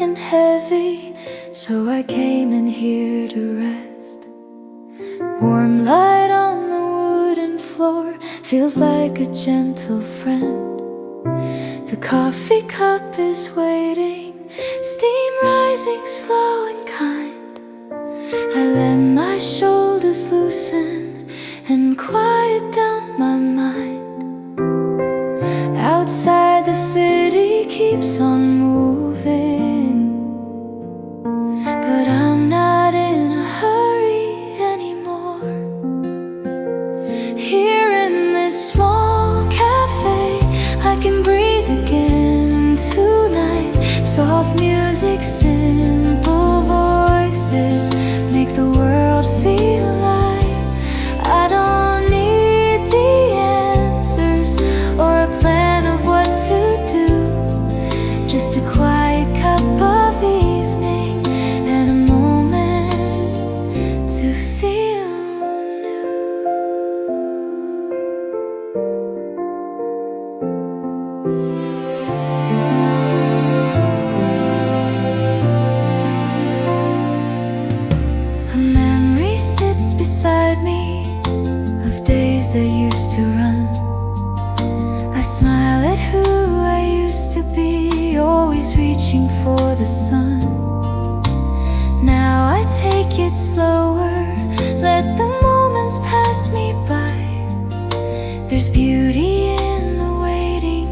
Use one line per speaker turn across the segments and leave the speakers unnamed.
and heavy, so I came in here to rest. Warm light on the wooden floor feels like a gentle friend. The coffee cup is waiting, steam rising slow and kind. I let my shoulders loosen and quiet down my mind. Outside the city keeps on moving, but I'm not in a hurry anymore. Here in this small cafe, I can breathe again tonight. Soft music, simple voices make the world feel light. I don't need the answers or a plan of what to do, just a quiet cup of evening and a moment to feel new. A memory sits beside me of days that used to run. I smile at who I used to be, always reaching for the sun. Now I take it slower, let the moments pass me by. There's beauty in the waiting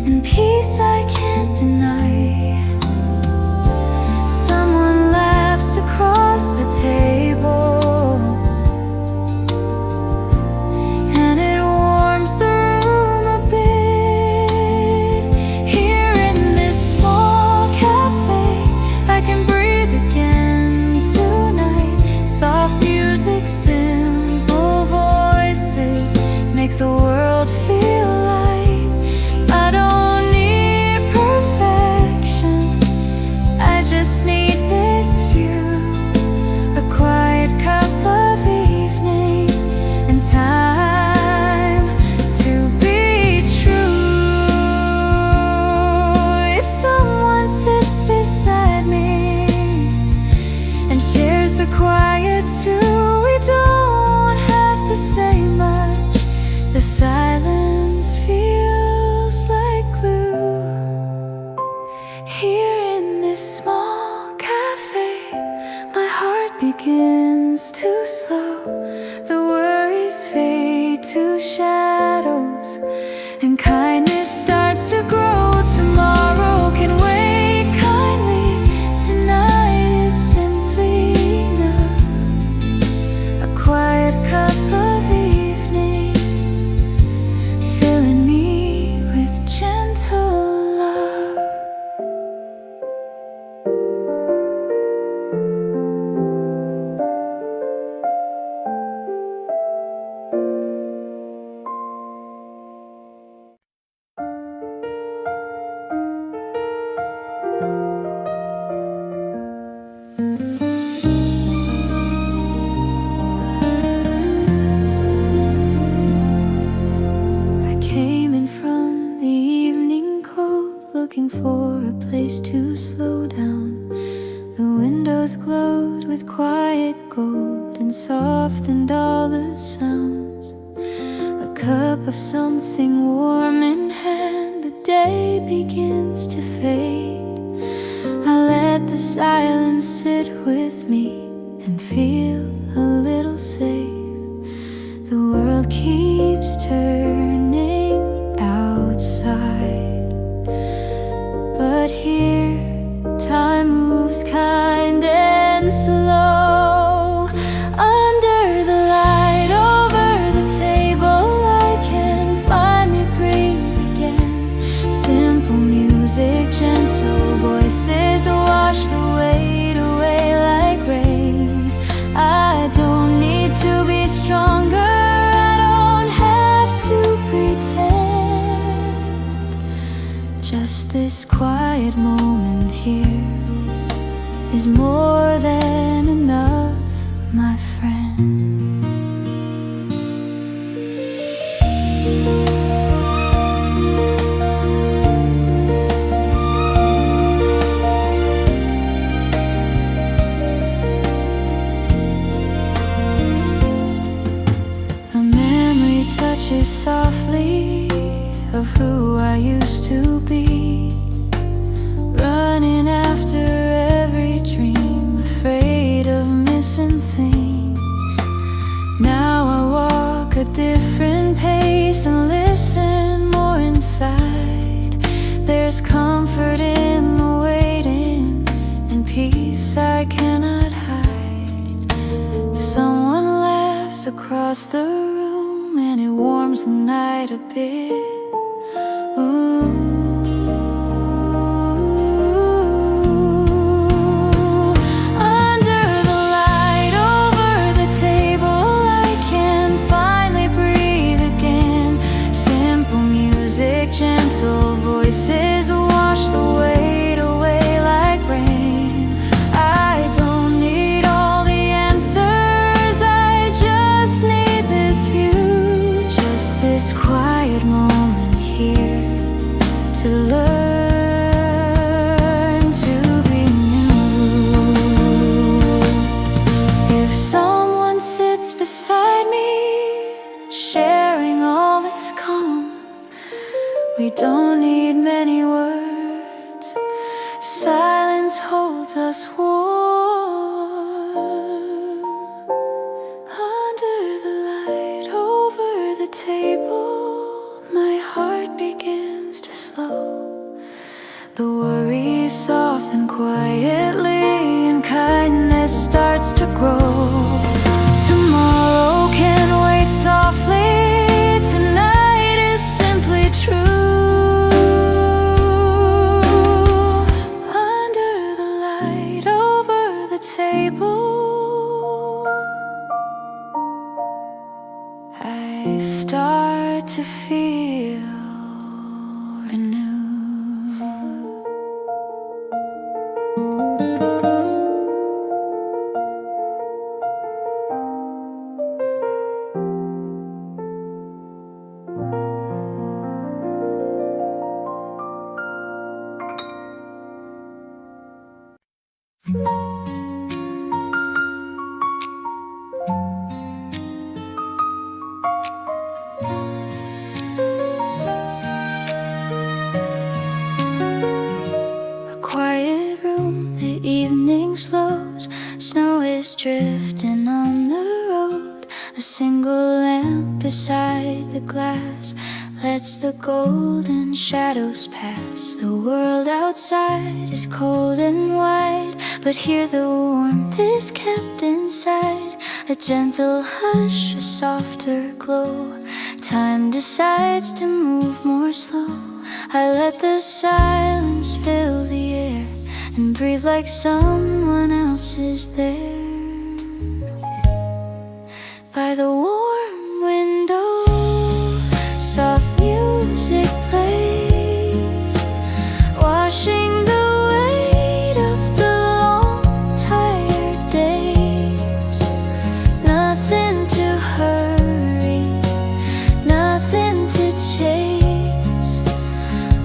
and peace I can't deny. Someone laughs across the table, and it warms the room a bit. Here in this small cafe, I can breathe again tonight. Soft music, simple voices make the world feel light. I don't need perfection, I just need this view. A quiet cup of evening and time to be true. If someone sits beside me and shares the quiet too, we don't have to say much. The silence feels like glue. Here in this small cafe, my heart begins to slow. The worries fade to shadows, and kindness starts to grow. Tomorrow can wait kindly, tonight is simply enough. A quiet cup of evening filling me with gentle love. I came in from the evening cold, looking for a place to slow down. The windows glowed with quiet gold and softened all the sounds. A cup of something warm in hand, the day begins to fade. I let the silence sit with me and feel a little safe. The world keeps turning outside, but here time moves kind and slow. Under the light over the table, I can finally breathe again. Simple music, gentle voices wash the weight away like rain. I don't need to be stronger, I don't have to pretend. Just this quiet moment here is more than enough, my friend. across the room, and it warms the night a bit. Ooh. Under the light over the table, I can finally breathe again. Simple music, gentle voices wash the weight away like rain. I don't need all the answers, I just need this view, just this quiet moment here to learn to be new. If someone sits beside me, sharing all this calm, we don't need many words, silence holds us warm. Under the light over the table, my heart begins to slow. The worries soften quietly, and kindness starts to grow. Tomorrow can wait softly, tonight is simply true. Under the light over the table, I start to feel renewed. A quiet room, the evening slows. Snow is drifting on the road. A single lamp beside the glass lets the golden shadows pass. The world outside is cold and wide, but here the warmth is kept inside. A gentle hush, a softer glow. Time decides to move more slow. I let the silence fill the air and breathe like someone else is there. By the warm window, soft music plays, washing the weight of the long, tired days. Nothing to hurry, nothing to chase,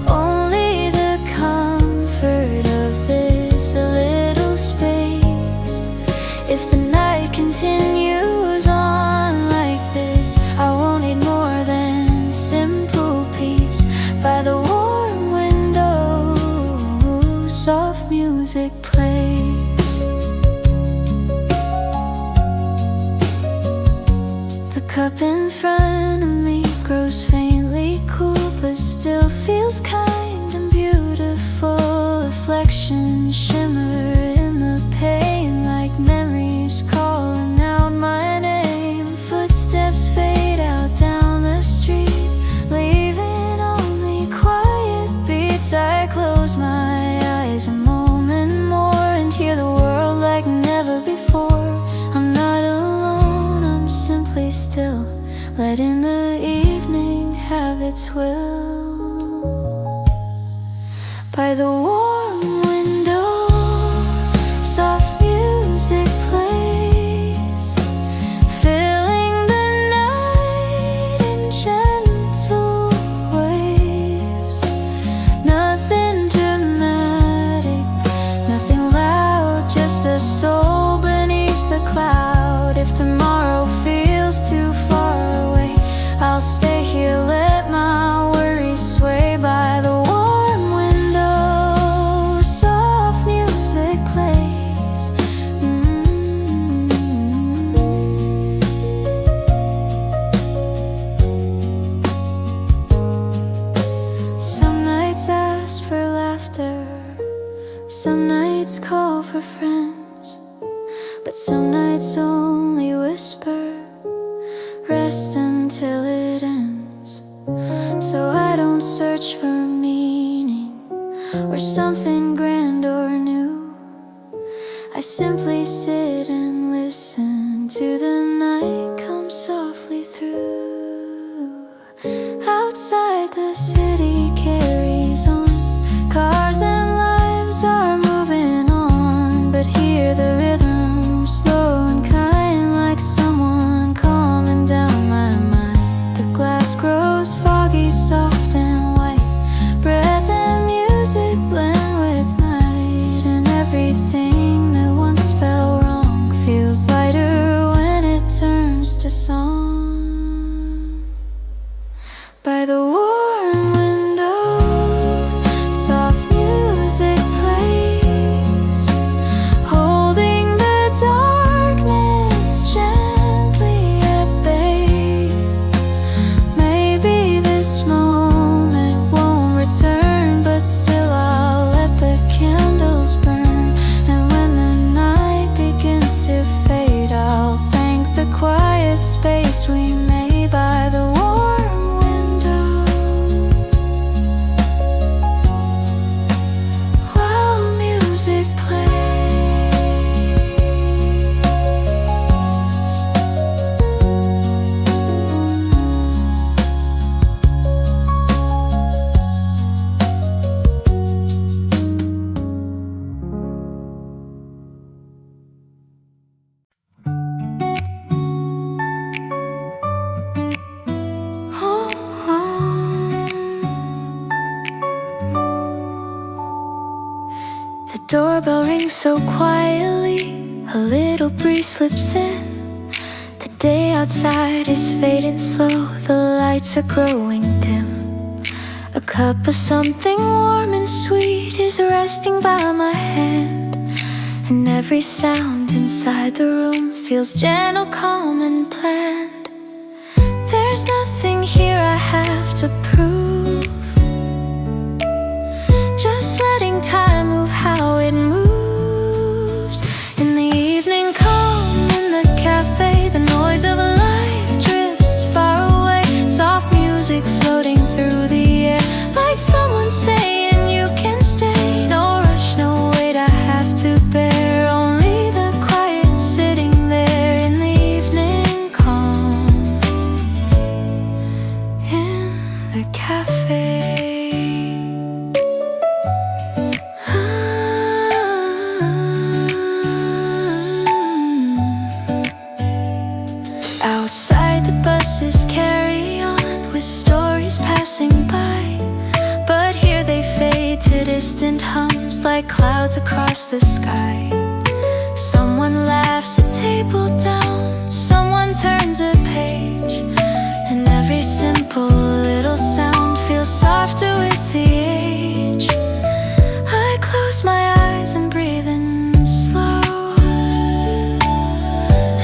only the comfort of this little space. If the night continues on like this, I won't need more than simple peace. By the warm window, soft music plays. The cup in front of me grows faintly cool, but still feels kind and beautiful. Reflections shimmer in the pain like memories calling out my name. Footsteps fade out down the street, leaving only quiet beats. I close my eyes a moment more and hear the world like never before. I'm not alone, I'm simply still, letting the evening have its will. By the warm window, soft music plays, filling the night in gentle waves. Nothing dramatic, nothing loud, just a soul beneath the cloud. If tomorrow feels too far away, I'll stay here, let my worries sway. By the warm window, soft music plays. Some nights ask for laughter, some nights call for friends, but some nights only whisper rest until it ends, so I don't search for meaning or something grand or new. I simply sit and listen to the night come softly through. Outside, the city carries on, cars and lives are moving on, but here the rhythm's slow and kind, like someone calming down my mind. The glass grows foggy, soft and white, breath and music blend with night, and everything that once felt wrong feels lighter when it turns to song. By the warm window, soft music plays, holding the darkness gently at bay. Maybe this moment won't return, but still I'll let the candles burn. And when the night begins to fade, I'll thank the quiet space we made. By the warm window, while music plays. The doorbell rings so quietly, a little breeze slips in. The day outside is fading slow, the lights are growing dim. A cup of something warm and sweet is resting by my hand, and every sound inside the room feels gentle, calm and planned. There's nothing here I have to prove, just letting time move how it moves. In the evening calm in the cafe, the noise of life drifts far away, soft music floating through the air, like someone saying you can stay. No rush, no weight I have to bear, only the quiet sitting there in the evening calm in the cafe. Outside, the buses carry on with stories passing by, but here they fade to distant hums like clouds across the sky. Someone laughs a table down, someone turns a page, and every simple little sound feels softer with the age. I close my eyes and breathe in slow,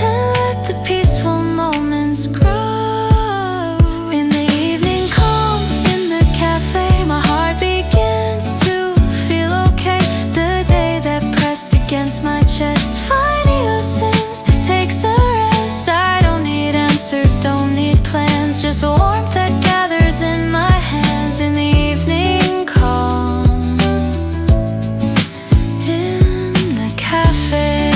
and let the peaceful moments grow. In the evening calm in the cafe, my heart begins to feel okay. The day that pressed against my chest finally loosens, takes a rest. I don't need answers, don't need plans, just warmth that gathers in my hands. In the evening calm in the cafe.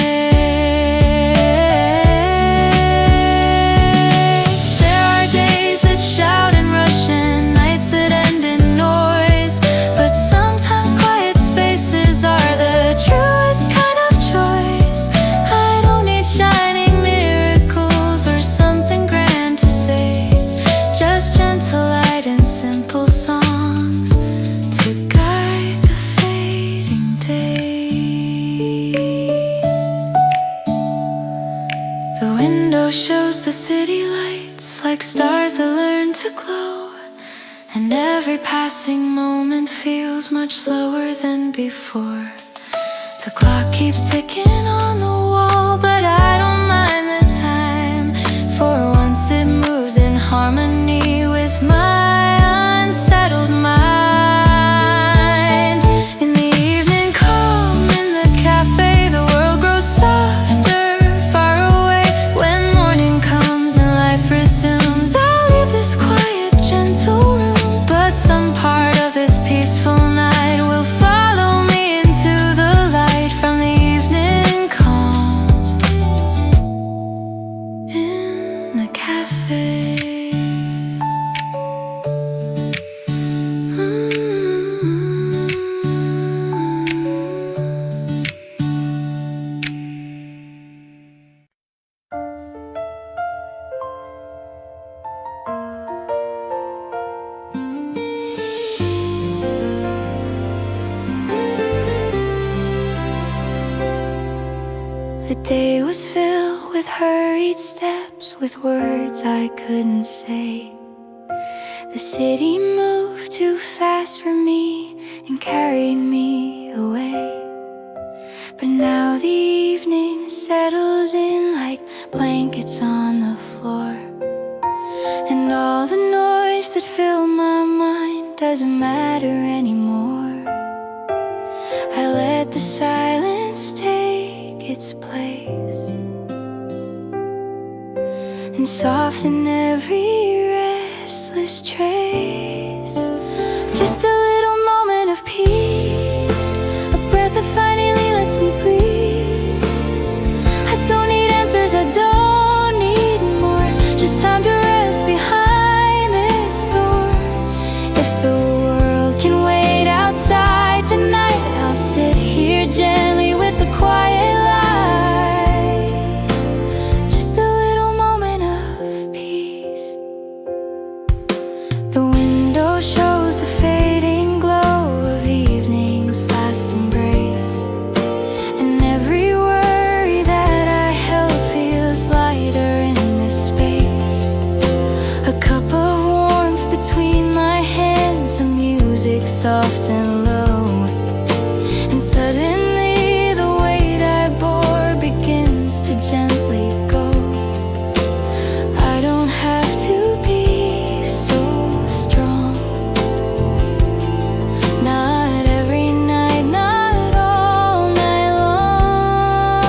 There are days that shout and rush and nights that end in noise, but sometimes quiet spaces are the truest kind of choice. I don't need shining miracles or something grand to say, just gentle light and simple songs to guide the fading day. The window shows the city lights like stars that learn to glow, and every passing moment feels much slower than before. The clock keeps ticking on the wall, but I don't mind the time. For once it moves in harmony with my unsettled mind. In the evening calm in the cafe, the world grows softer far away. When morning comes and life resumes, The day was filled with hurried steps, with words I couldn't say. The city moved too fast for me and carried me away. But now the evening settles in like blankets on the floor, and all the noise that filled my mind doesn't matter anymore. I let the silence take its place and soften every restless trace. Just a little moment of peace, a breath that finally lets me breathe. I don't need answers, I don't need more, just time to rest behind this door. If the world can wait outside tonight, I'll sit here gently with the quiet light. Just a little moment of peace. The window shows the fading glow of evening's last embrace, and every worry that I held feels lighter in this space. A cup of warmth between my hands, some music soft and low, and suddenly the weight I bore begins to gently go. I don't have to be so strong, not every night, not all night long.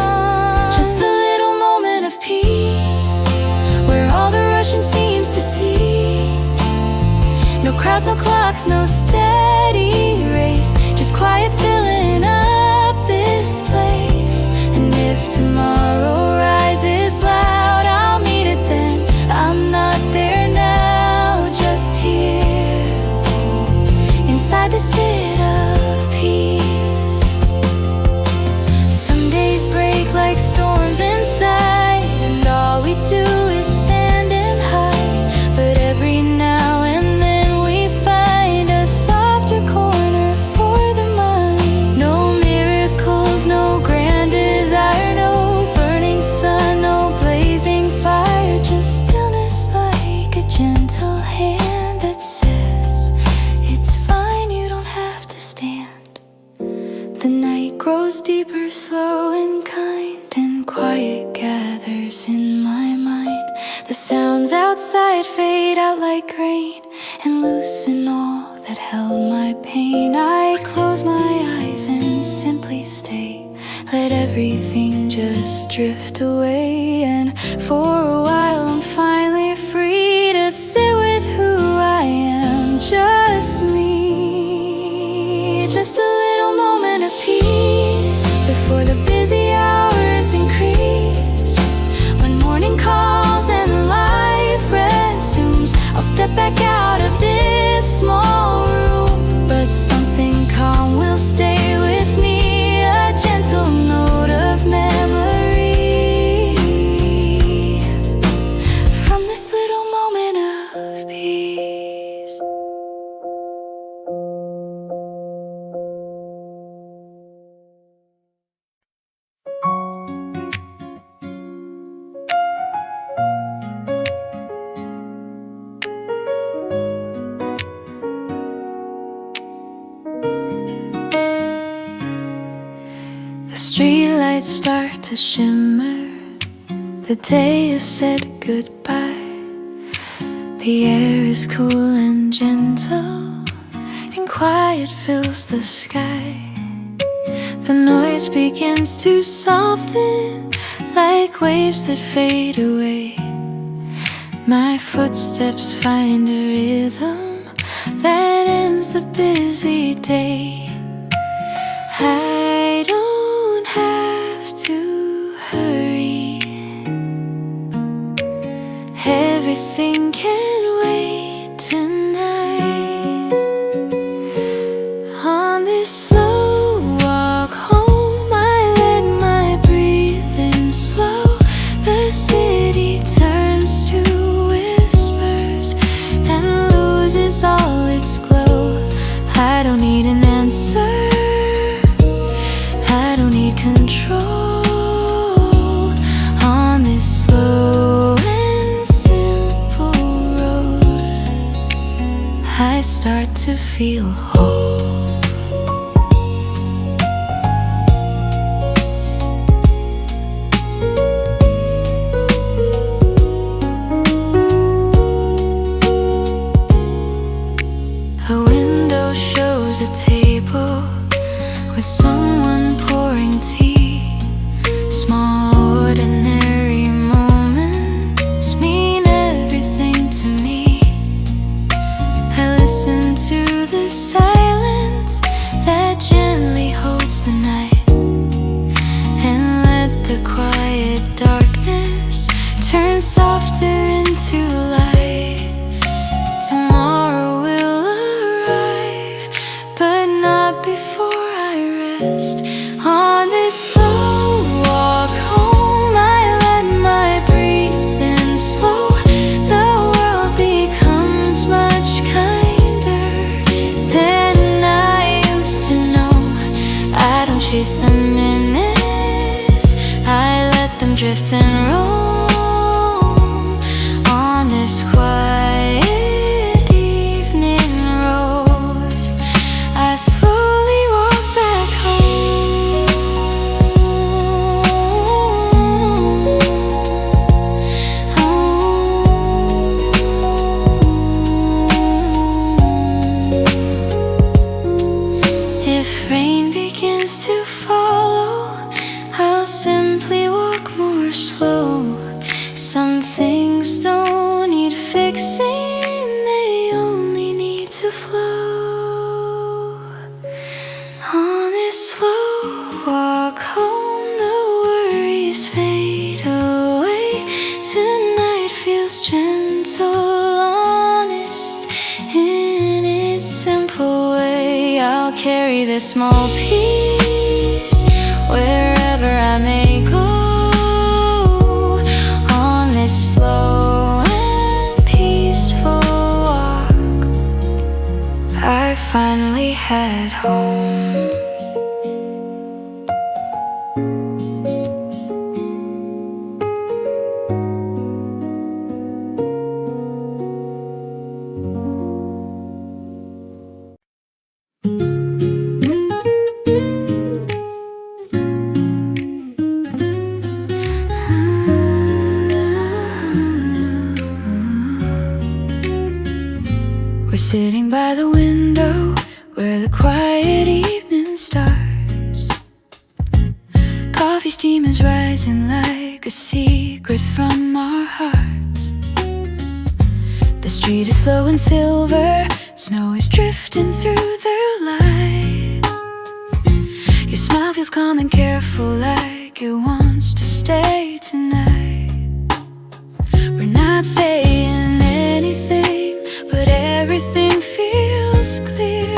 Just a little moment of peace, where all the rushing seems to cease. No crowds, no clocks, no steady race, just quiet filling up this place. And if tomorrow rises loud, I'll meet it then. I'm not there now, just here inside this bit of peace. Some days break like storms inside, and all we do is stand and hide. But every now and then we find a softer corner for the mind. No miracles, no grand desire, no burning sun, no blazing fire, just stillness like a gentle hand that says, it's fine, you don't have to stand. The night grows deeper, slow and kind, and quiet gathers in my mind. The sounds outside fade out like rain and loosen all that held my pain. I close my eyes and simply stay, let everything just drift away. And for a while I'm finally free to sit with who I am, just me. Just a little moment of peace before the busy hours increase. When morning calls and life resumes, I'll step back out of this small room, but something calm will stay with me, a gentle note of memory from this little moment of peace. The streetlights start to shimmer, the day has said goodbye. The air is cool and gentle, and quiet fills the sky. The noise begins to soften like waves that fade away. My footsteps find a rhythm that ends the busy day. I don't have to hurry, everything can wait tonight. On this slow walk home, I let my breathing slow. The city turns to whispers and loses all its glow. I don't need an answer, I don't need control. feel whole. A window shows a table with someone pouring tea. Small ordinary moments mean everything to me. I listen to the silence that gently holds the night, and let the quiet darkness turn softer into light. Tomorrow will arrive, but not before I rest. On this slow walk home, I let my breathing slow. The world becomes much kinder than I used to know. I don't chase the minutes, I let them drift and roam. On this quiet evening road, I slowly walk back home. If rain begins to follow, I'll simply walk more slow. Some things don't need fixing, they only need to flow. On this slow walk home, the worries fade away. Tonight feels gentle, honest in its simple way. I'll carry this small peace wherever I may go. On this slow and peaceful walk, I finally had home. We're sitting by the window where the quiet evening starts. Coffee steam is rising like a secret from our hearts. The street is slow and silver, snow is drifting through the light. Your smile feels calm and careful, like it wants to stay tonight. We're not saying anything, but everything feels clear.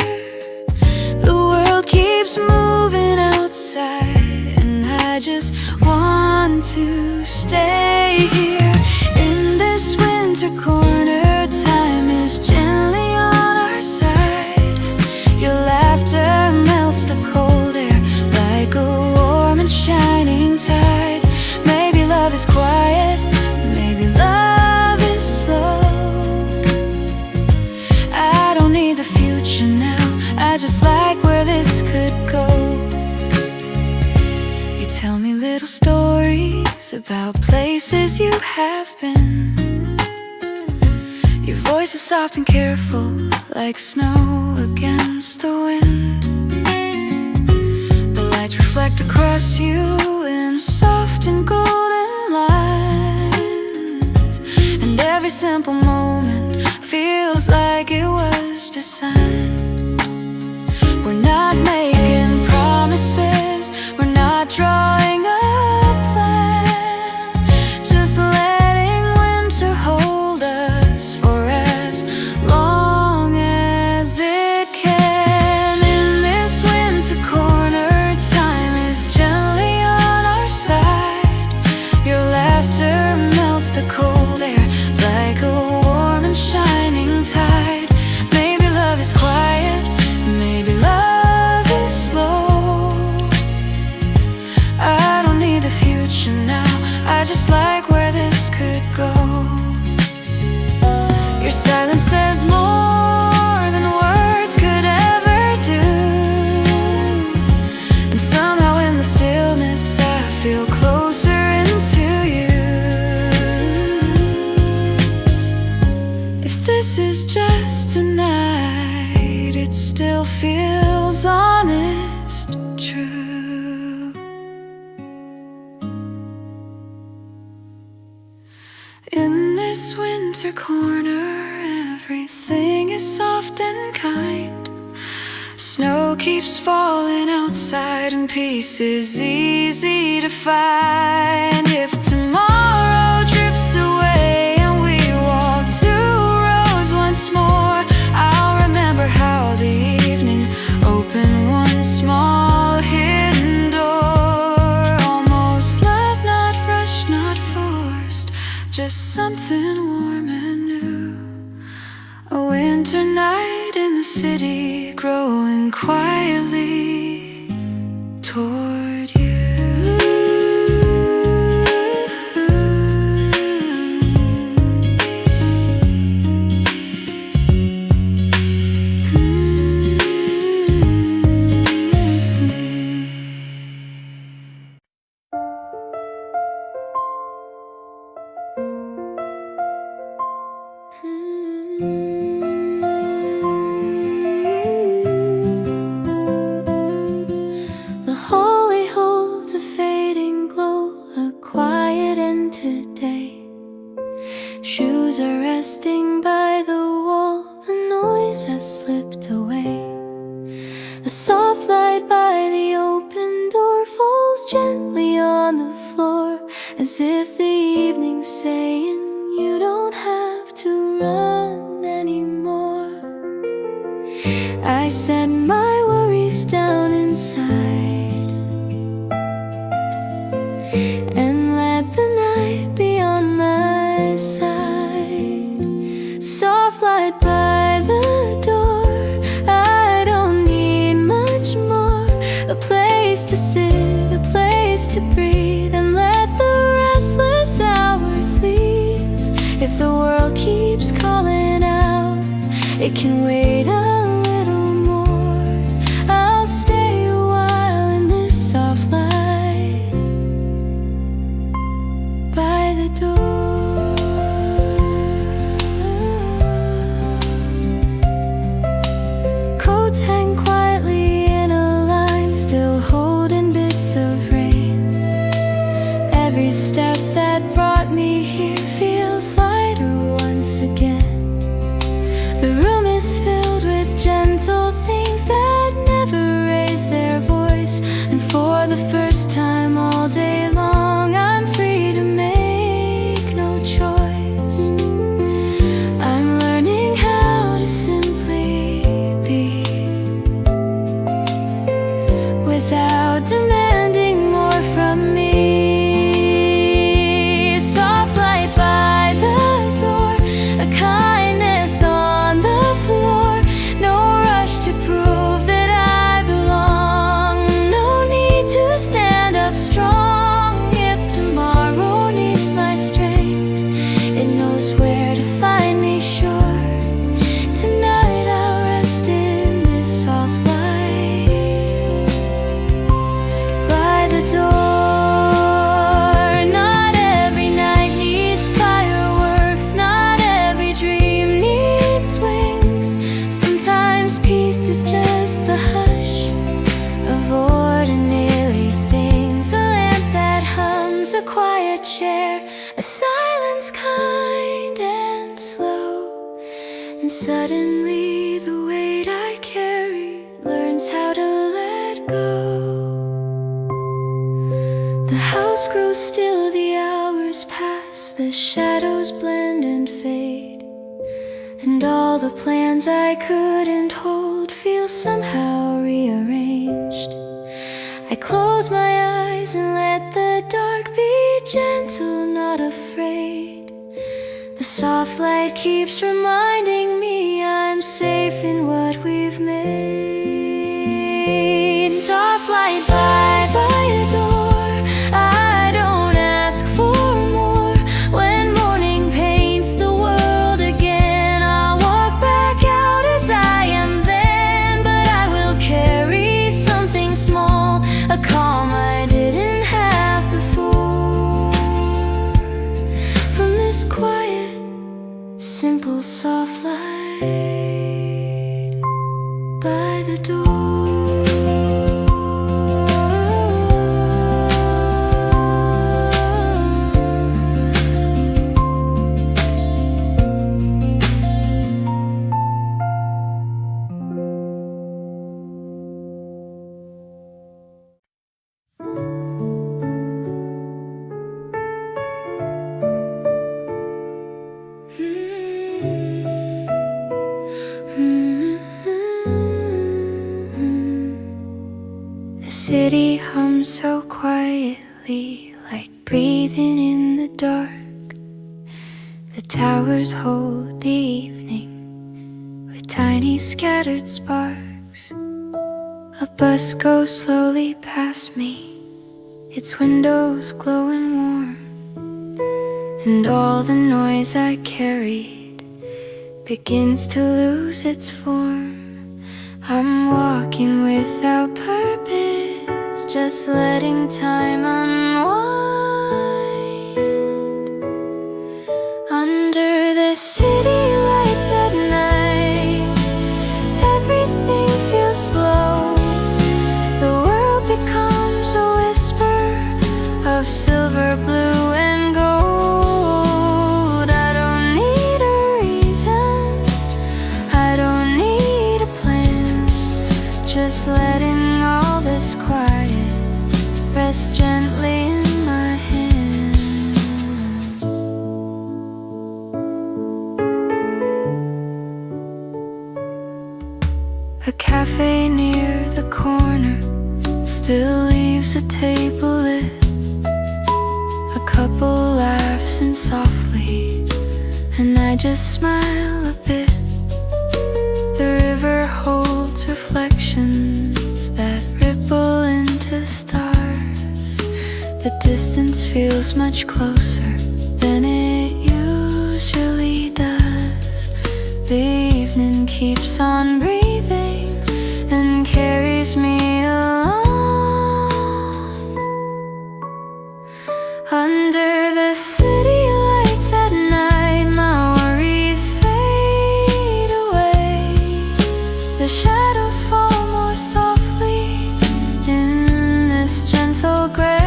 The world keeps moving outside, and I just want to stay here. In this winter corner, time is gently on our side. Your laughter melts the cold air like a warm and shining tide. Maybe love is quiet, maybe love is slow. I don't need the future now, I just like where this could go. You tell me little stories about places you have been. Your voice is soft and careful, like snow against the wind. The lights reflect across you in soft and golden lines, and every simple moment feels like it was designed. We're not making promises, we're not drawing a plan, just letting winter hold us for as long as it can. In this winter corner, time is gently on our side. Your laughter melts the cold air like a warm and shining tide. Maybe love is quiet, maybe love is slow. I don't need the future now, I just like where this could go. Your silence says more than words could feels honest, true. In this winter corner, everything is soft and kind. Snow keeps falling outside and peace is easy to find. If tomorrow drifts away and we walk 2 roads once more, I'll remember how the evening opened one small hidden door. Almost love, not rushed, not forced, just something warm and new. A winter night in the city, growing quietly toward you. The hallway holds a fading glow, a quiet end today. Shoes are resting by the wall, the noise has slipped away. A soft light by the open door falls gently on the floor, as if the evening's saying you don't have to run anymore. I set my worries down inside and let the night be on my side. Soft light by the door, I don't need much more. A place to sit, a place to breathe, and let the restless hours leave. If the world keeps calling out, it can wait a little more. I'll stay a while in this soft light by the door. Coats hang quietly in a line, still holding bits of rain. Every step that brought me here feels lighter once again. The room is filled with gentle things that never raise their voice, and for the first time all day long I'm free to make no choice. I'm learning how to simply be, without demanding more from me. Soft light by the door, a kindness on the floor. No rush to prove that I belong, no need to stand up strong. If tomorrow needs my strength, it knows where to find me, sure. Tonight I'll rest in this soft light by the door. Not every night needs fireworks, not every dream needs wings. Sometimes peace is just the hush of ordinary things. A lamp that hums, a quiet chair, a silence kind and slow. And suddenly the weight I carry learns how to let go. The house grows still, the hours pass, the shadows blend and fade, and all the plans I couldn't hold feel somehow rearranged. I close my eyes and let the dark be gentle, not afraid. The soft light keeps reminding me I'm safe in what we've made. Soft light by a door, I don't ask for more. When morning paints the world again, I'll walk back out as I am then. But I will carry something small, a calm I didn't have before. From this quiet, simple, soft light by the door. come so quietly, like breathing in the dark. The towers hold the evening with tiny scattered sparks. A bus goes slowly past me, its windows glowing warm, and all the noise I carried begins to lose its form. I'm walking without purpose, just letting time unwind. Under the city lights at night, everything feels slow. The world becomes a whisper of silver, blue, and gold. I don't need a reason, I don't need a plan, just letting all this quiet rest gently in my hand. A cafe near the corner still leaves a table lit. A couple laughs in softly, and I just smile a bit. The river holds reflections that ripple into stars. The distance feels much closer than it usually does. The evening keeps on breathing and carries me along. Under the city lights at night, my worries fade away. The shadows fall more softly in this gentle gray.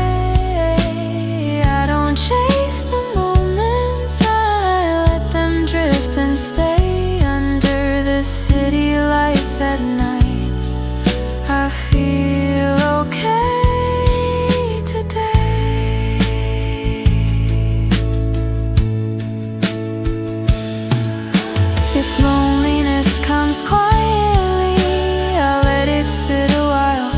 I don't chase the moments, I let them drift and stay. Under the city lights at night, I feel okay today. If loneliness comes quietly, I'll let it sit a while.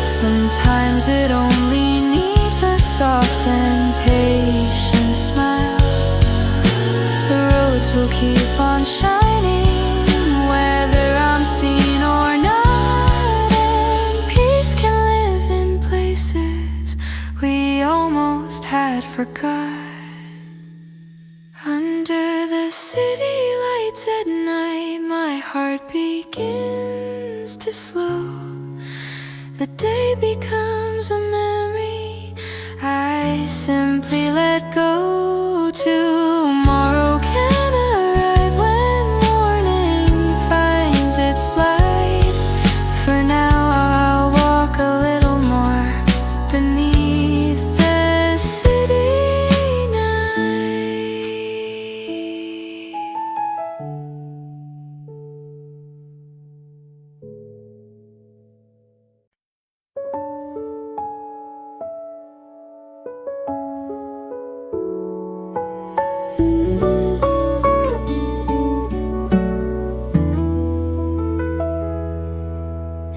Sometimes it only needs a soft and patient smile. The roads will keep on shining, whether I'm seen or not, and peace can live in places we almost had forgot. Under the city lights at night, my heart begins to slow. The day becomes a memory I simply let go. Tomorrow can arrive when morning finds its light. For now I'll walk a little more beneath the city night.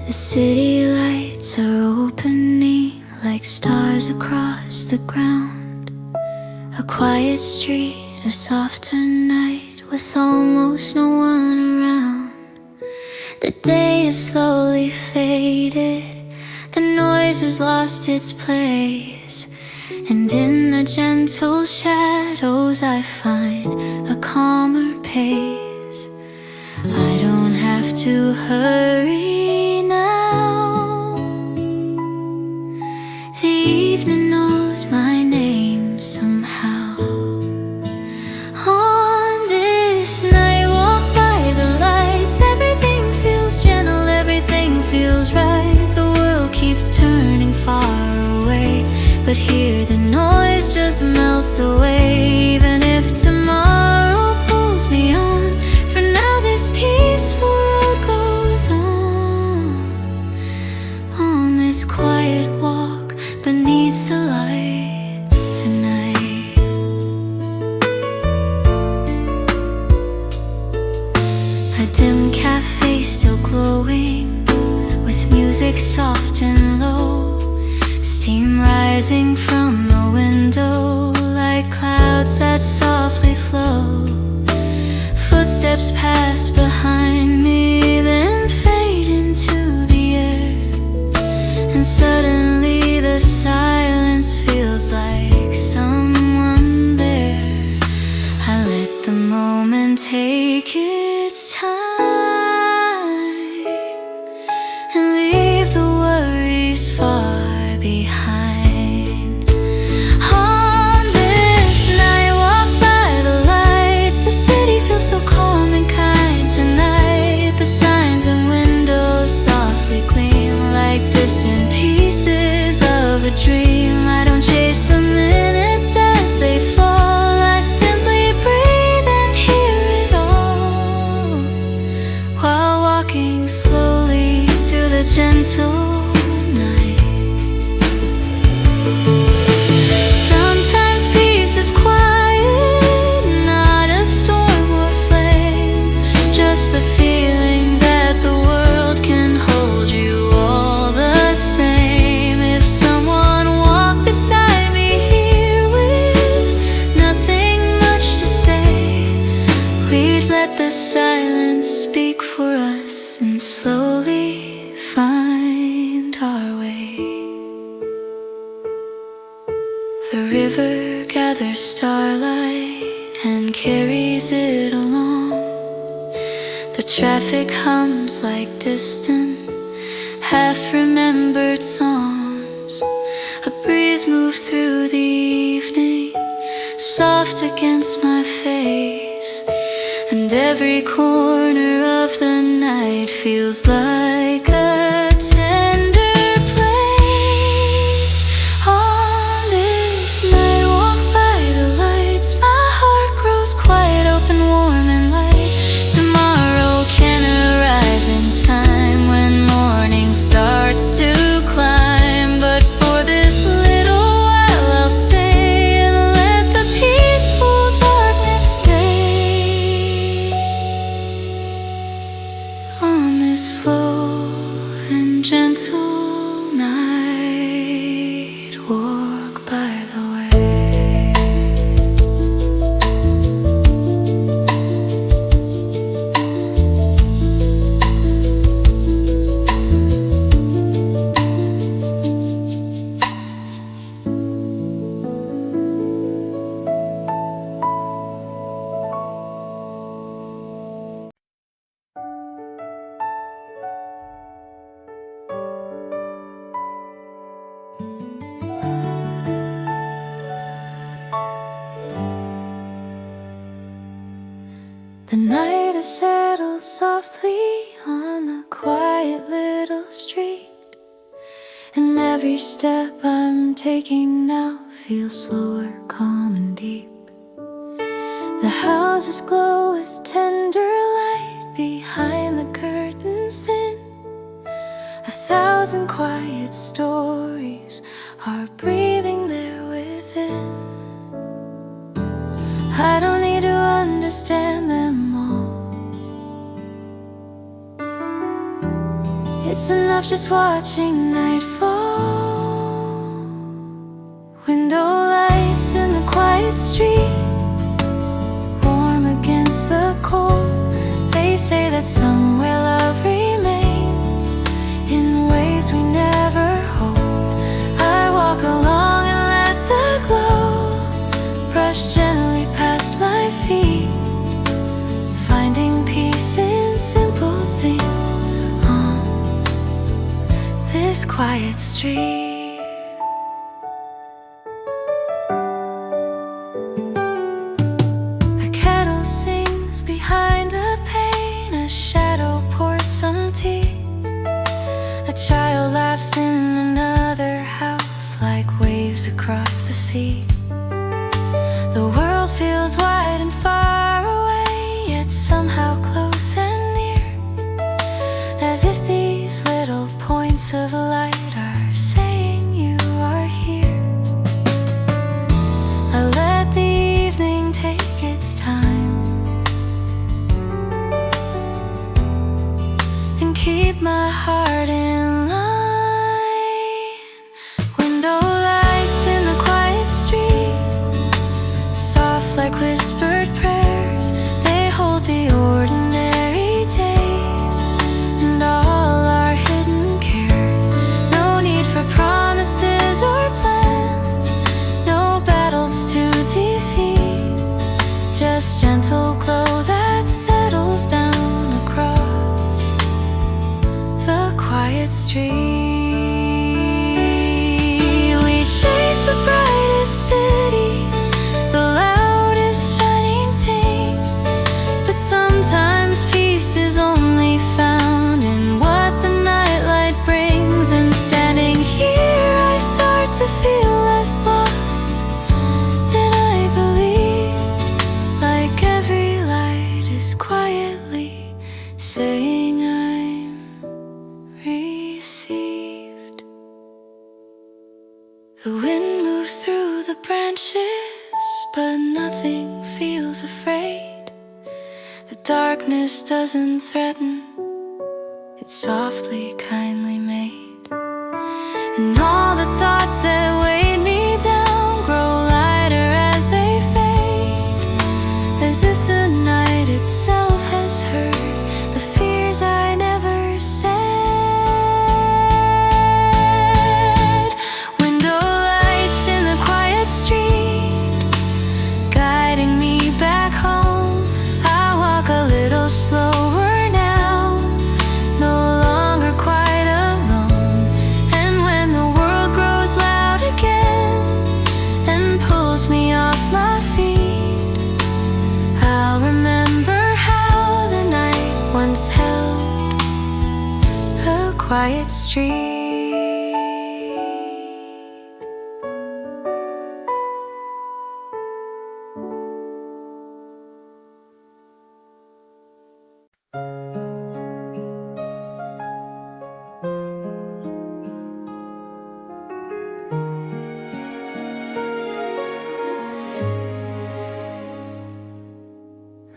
The city lights are opening like stars across the ground. A quiet street, a softer night with almost no one around. The day is slowly faded, the noise has lost its place, and in the gentle shadows I find a calmer pace. I don't have to hurry now. The evening knows my name somehow. On this night, walk by the lights. Everything feels gentle, everything feels right. The world keeps turning far away, but here the noise just melts away. Even if tomorrow pulls me on, for now this peaceful road goes on this quiet walk beneath the lights tonight. A dim cafe still glowing with music soft and low. rising from the window like clouds that softly flow. Footsteps pass behind me, then fade into the air, and suddenly the silence feels like someone there. I let the moment take its time and leave the worries far behind. On this night, walk by the lights. The city feels so calm and kind tonight. The signs and windows softly gleam like distant pieces of a dream. I don't chase the minutes as they fall. I simply breathe and hear it all, while walking slowly through the gentle night. Sometimes peace is quiet, not a storm or flame, just the feeling that the world can hold you all the same. If someone walked beside me here with nothing much to say, we'd let the silence speak for us and slowly find our way. The river gathers starlight and carries it along. The traffic hums like distant, half-remembered songs. A breeze moves through the evening, soft against my face, and every corner of the night feels like a tender place. On this night, walk by the lights. My heart grows quiet, open, warm and light. Tomorrow can arrive in time when morning starts to climb, but for this little while I'll stay and let the peaceful darkness stay. On this slow and gentle night, walk by the way. The night has settled softly on the quiet little street, and every step I'm taking now feels slower, calm and deep. The houses glow with tender light behind the curtains thin. 1,000 quiet stories are breathing there within. I don't need to understand them all. It's enough just watching night fall. Window lights in the quiet street, warm against the cold. They say that somewhere love remains in ways we never hold. I walk along and let the glow brush gently past my feet, finding peace in simple things on this quiet street. A kettle sings behind a pane, a shadow pours some tea. A child laughs in another house like waves across the sea. The world feels wide and far away, yet somehow close and near, as if these little points of light are saying you are here. I let the evening take its time and keep my heart in line. Window lights like whispered prayers, they hold the ordinary days and all our hidden cares. No need for promises or plans, no battles to defeat, just gentle glow that settles down across the quiet street. We chase the brightest cities, the loudest shining things, but sometimes peace is only found in what the nightlight brings. And standing here I start to feel less lost than I believed, like every light is quietly saying I'm received. The wind moves through the branches, but nothing feels afraid. The darkness doesn't threaten, it's softly, kindly made. And all the thoughts that weighed me down grow lighter as they fade, as if the night itself has heard the fears I never said. Window lights in the quiet street, guiding me back home. I walk a little slower now, no longer quite alone. And when the world grows loud again and pulls me off my feet, I'll remember how the night once held a quiet street.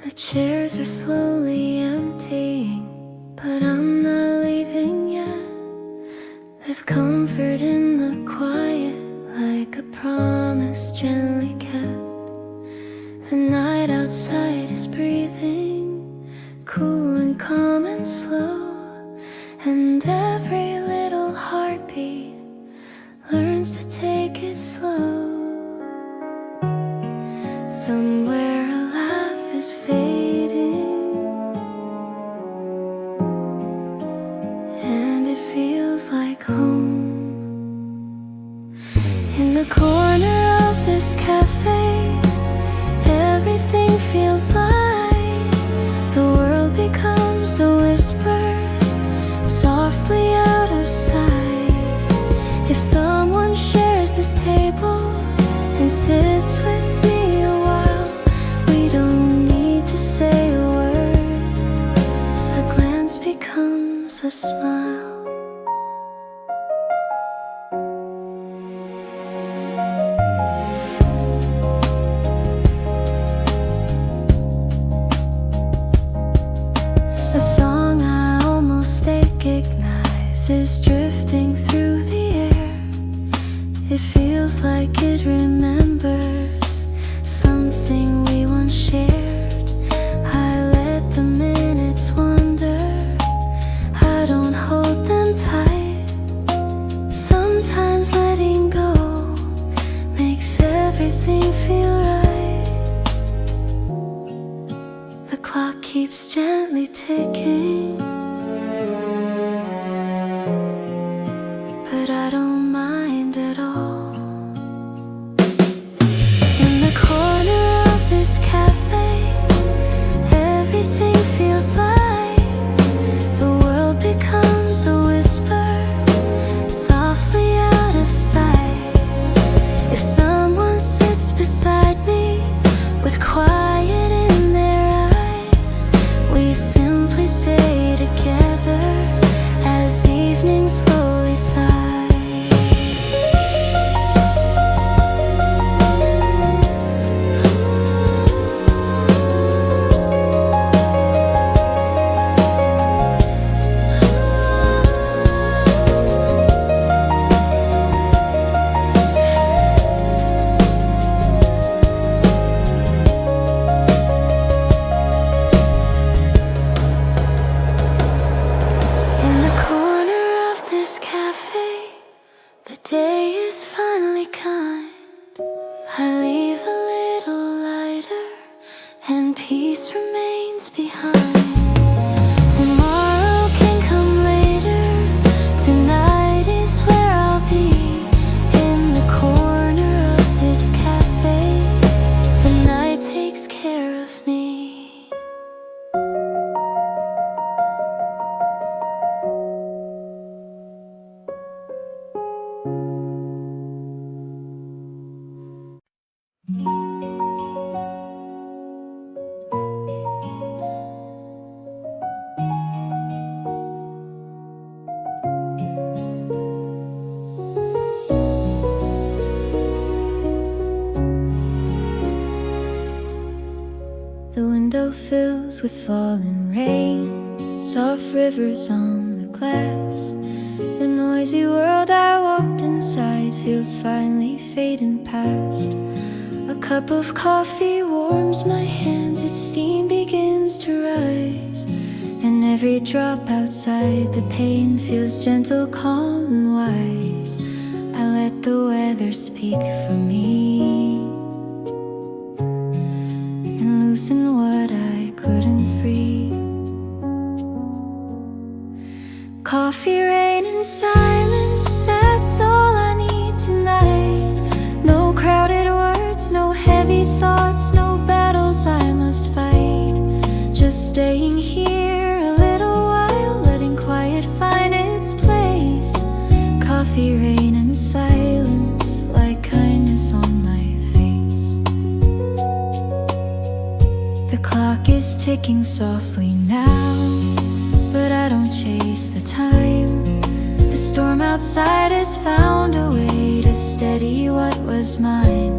The chairs are slowly emptying, but I'm not leaving yet. There's comfort in the quiet, like a promise gently kept. The night outside is breathing, cool and calm and slow, and every little heartbeat learns to take it slow. Somewhere a laugh is fading, and it feels like home. In the corner of this cafe, everything feels light. The world becomes a whisper, softly out of sight. If someone shares this table and sits with me a while, we don't need to say a word. A glance becomes a smile. A song I almost recognize is drifting through the air. It feels like it remembers something we once shared. I let the minutes wander, I don't hold them tight. Sometimes letting go makes everything feel right. The clock keeps gently ticking, but I don't mind at all. window fills with falling rain, soft rivers on the glass. The noisy world I walked inside feels finally fading past. A cup of coffee warms my hands, its steam begins to rise, and every drop outside the pain feels gentle, calm and wise. I let the weather speak for me and loosen what I couldn't free. Coffee, rain and silence, that's all I need tonight. No crowded words, no heavy thoughts, no battles I must fight. Just staying here a little while, letting quiet find its place. Coffee, rain and silence, like kindness on my face. The clock is ticking softly now, but I don't chase the time. The storm outside has found a way to steady what was mine.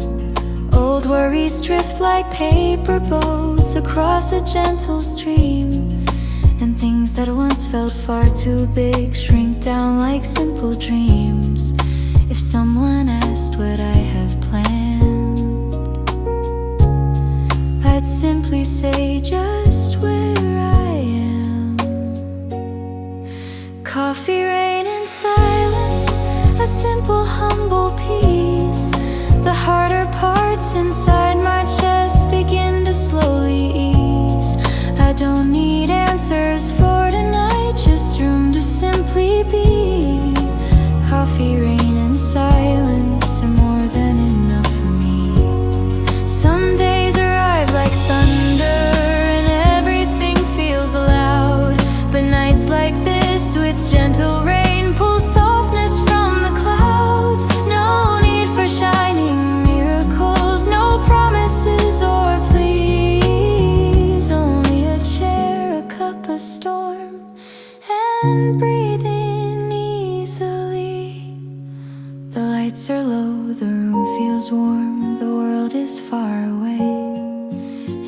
Old worries drift like paper boats across a gentle stream, and things that once felt far too big shrink down like simple dreams. If someone asked what I have planned, I'd simply say just where I am. Coffee, rain and silence, a simple humble peace. The harder parts inside my chest begin to slowly ease. I don't need answers for tonight, just room to simply be. Coffee, rain and silence are more than enough for me. Some days arrive like thunder and everything feels loud, but nights like this with gentle rain pull softness from the clouds. No need for shining miracles, no promises or pleas. Only a chair, a cup, a storm, and breathing easily. The lights are low, the room feels warm, the world is far away,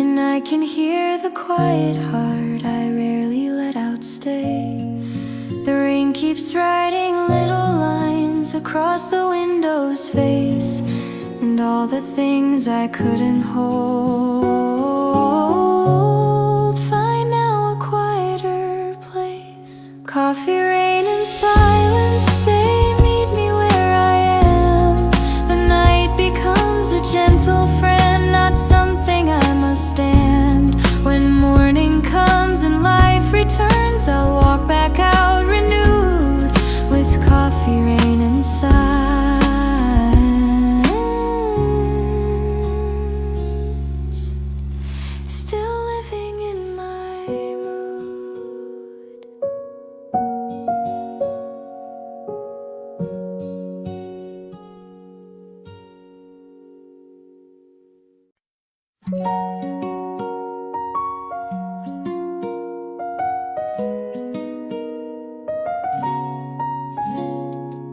and I can hear the quiet heart I rarely let outstay. The rain keeps writing little lines across the window's face, and all the things I couldn't hold find now a quieter place. Coffee, rain and silence, they meet me where I am. The night becomes a gentle friend, not something I must stand. When morning comes and life returns, I'll walk back out renewed with coffee, rain and silence. Still living in my mood.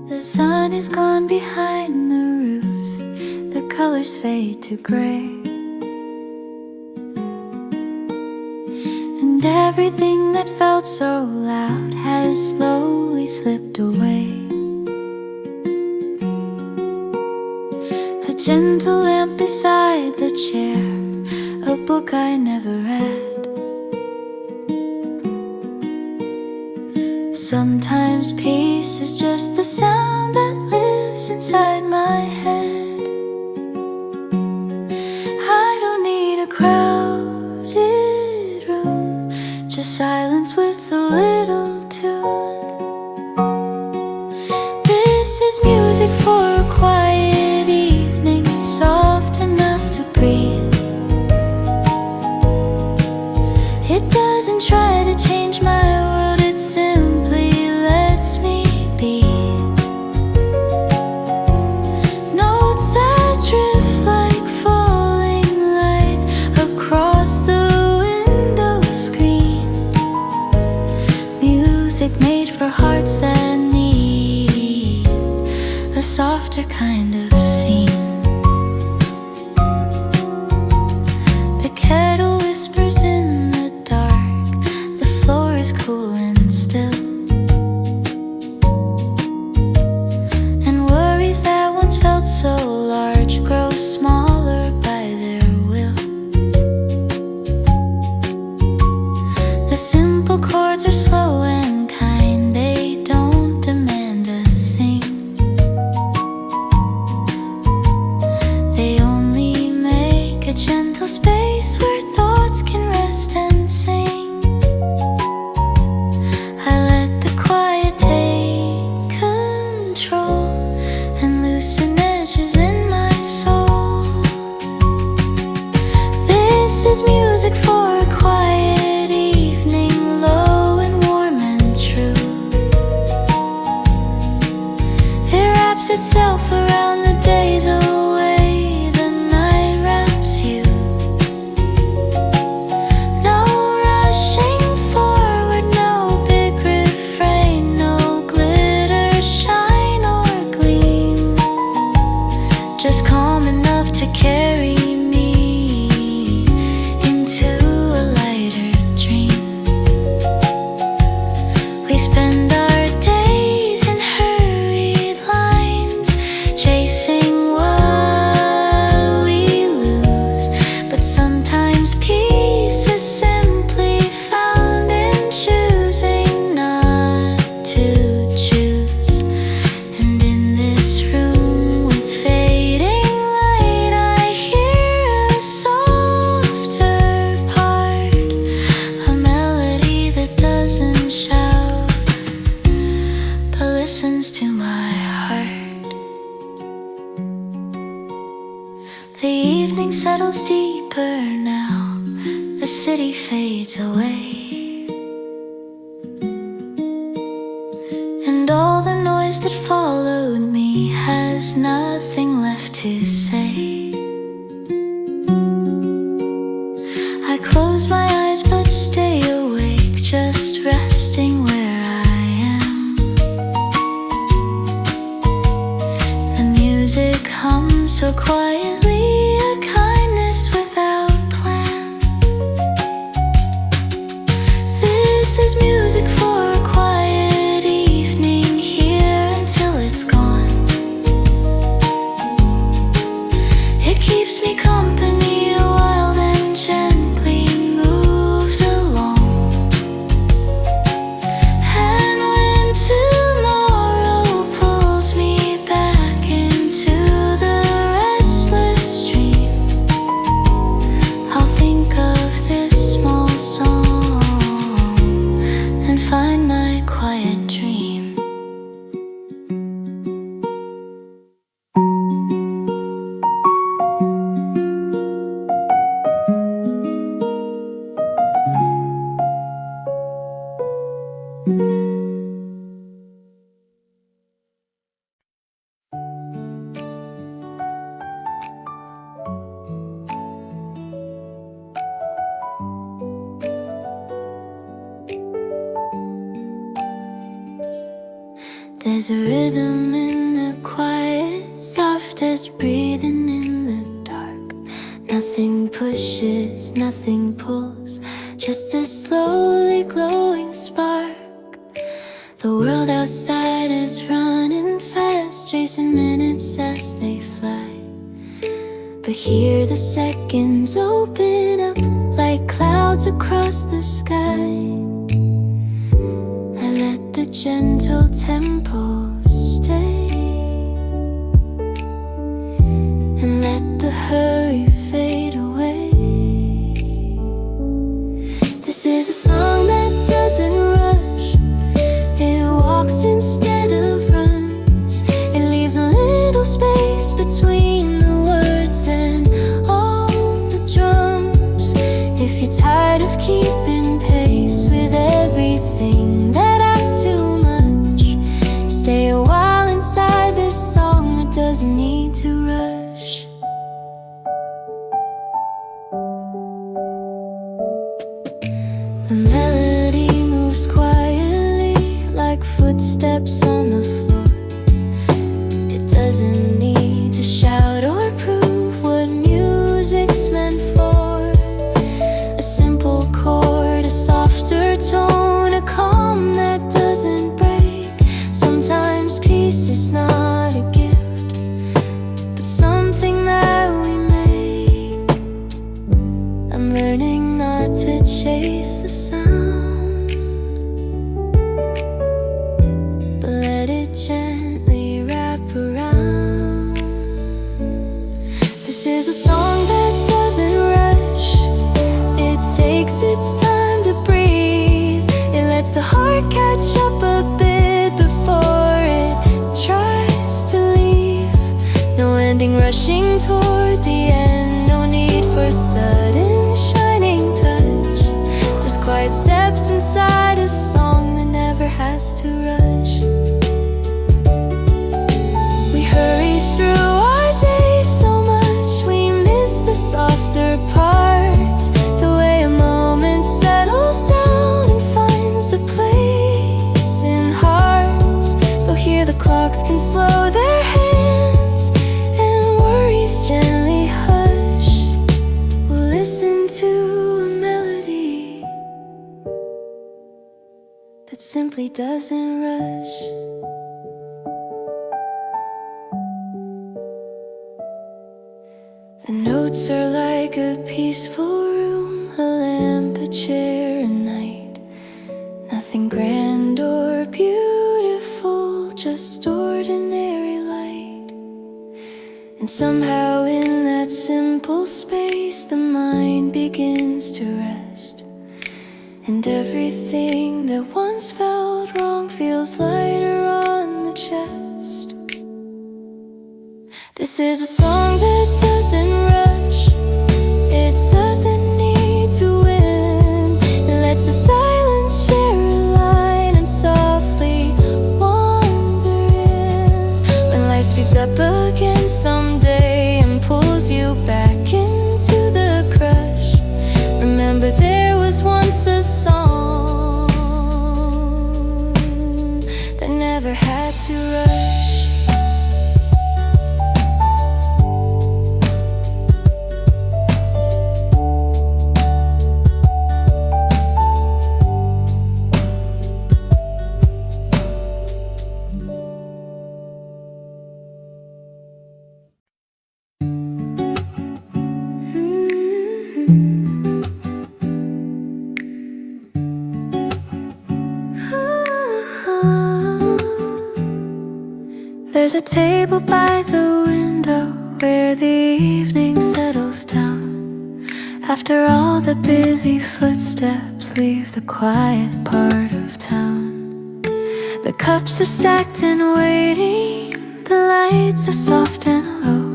The sun is gone behind the roofs, the colors fade to gray, and everything that felt so loud has slowly slipped away. A gentle lamp beside the chair, a book I never read. Sometimes peace is just the sound that lives inside my head. I don't need a crowded room, just silence with a little tune. This is music for a quiet evening, soft enough to breathe. It doesn't try to change my world, it simply lets me be. Notes that drift like falling light across the window screen. Music made for hearts that need a softer kind of scene. The kettle whispers in music for a quiet evening, low and warm and true. It wraps itself around the day the way the night wraps you. No rushing forward, no big refrain, no glitter, shine or gleam. Just calm enough to carry me into a lighter dream. We spend our days in hurried lines, chasing what we lose. But sometimes peace is simply found in choosing not to choose. And in this room with fading light, I hear a softer part, a melody that doesn't shout but listens to my heart. The evening settles deeper now, the city fades away, and all the noise that followed me has nothing left to say. I close my eyes but stay awake, just resting where I am. The music hums so quietly, a kindness without plan. This is music for a quiet evening, here until it's gone. It keeps me company a while, then gently moves along. And when tomorrow pulls me back into the restless dream, I'll think of this small song and find my quiet dream. There's a rhythm in the quiet, soft as breathing in the dark. Nothing pushes, nothing pulls, just a slowly glowing spark. The world outside is running fast, chasing minutes as they fly. But here the seconds open up like clouds across the sky. I let the gentle tempo stay and let the hurry fade away. This is a song that doesn't rush, it walks instead of runs. It leaves a little space between the words and all the drums. If you're tired of keeping pace with everything that asks too much, stay a while inside this song that doesn't need to rush. The melody moves quietly like footsteps on the floor. It doesn't need to shout or prove what music's meant for. A simple chord, a softer tone, a calm that doesn't break. Sometimes peace is not a gift, but something that we make. I'm learning not to chase the sound, but let it gently wrap around. This is a song that doesn't rush, it takes its time to breathe. It lets the heart catch up a bit before it tries to leave. No ending rushing toward the end, no need for sudden shining has to rush. We hurry through our days so much, we miss the softer parts. The way a moment settles down and finds a place in hearts. So here the clocks can slow their hands and worries gently hush. We'll listen to a melody that simply doesn't rush. The notes are like a peaceful room, a lamp, a chair, a night. Nothing grand or beautiful, just ordinary light. And somehow in that simple space the mind begins to rest, and everything that once felt wrong feels lighter on the chest. This is a song that doesn't rush, it doesn't need to win. It lets the silence share a line and softly wander in. When life speeds up again someday and pulls you back into the crush, remember there was once a song that never had to rush. There's a table by the window where the evening settles down, after all the busy footsteps leave the quiet part of town. The cups are stacked and waiting, the lights are soft and low,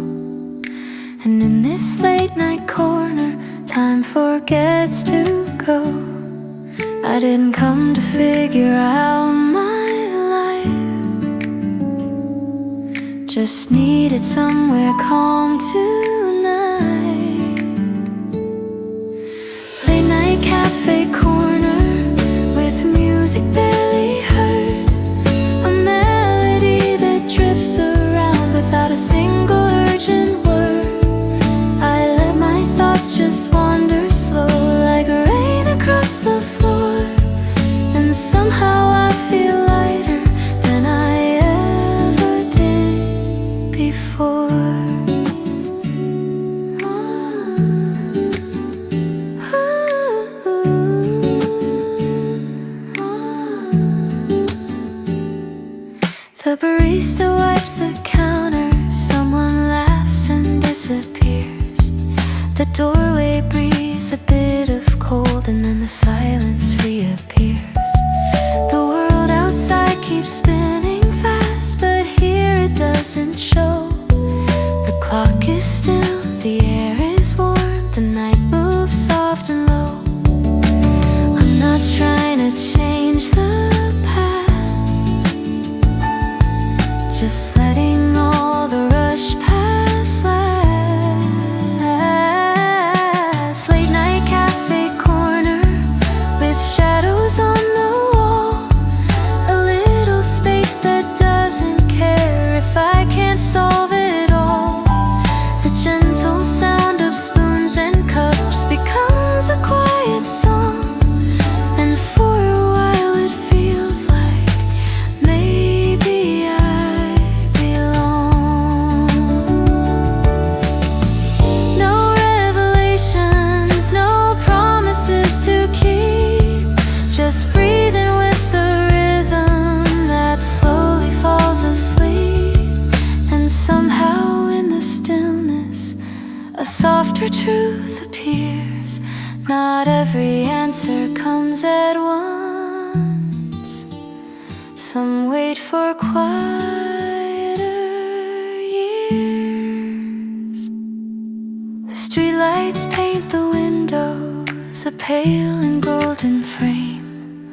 and in this late night corner time forgets to go. I didn't come to figure out my life, just needed somewhere calm tonight. Late night cafe corner with music barely heard, a melody that drifts around without a single urgent word. I let my thoughts just wander slow like rain across the floor, and somehow I feel lighter than I ever did before. The barista wipes the counter, someone laughs and disappears. The doorway breathes a bit of cold and then the silence reappears. The world outside keeps spinning fast, but here it doesn't show. The clock is still, the air is warm, the night moves soft and low. I'm not trying to change the past, just letting all the rush pass last. Late night cafe corner with shadows on the wall, a little space that doesn't care if I can't solve it all. The gentle sound of spoons and cups becomes a quiet song, and for a while it feels like maybe I belong. No revelations, no promises to keep, just breathing with the rhythm that slowly falls asleep. And somehow in the stillness a softer truth appears. Not every answer comes at once, some wait for quieter years. The streetlights paint the windows a pale and golden frame,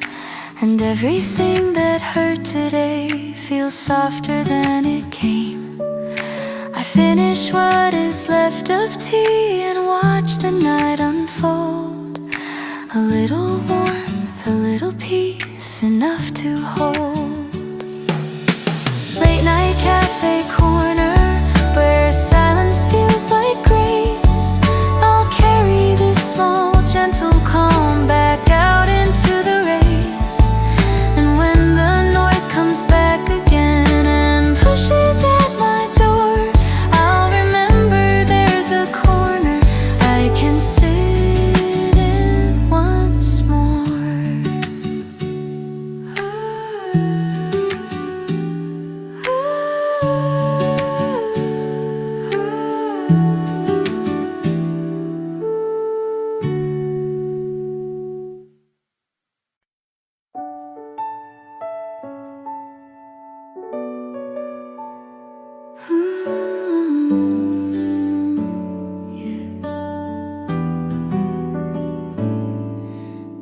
and everything that hurt today feels softer than it came. I finish what is left of tea and watch the night unfold. A little warmth, a little peace, enough to hold. Late night cafe corner, where silence feels like grace. I'll carry this small, gentle calm back out into the race. And when the noise comes back again and pushes at my door, I'll remember there's a corner I can sit in once more.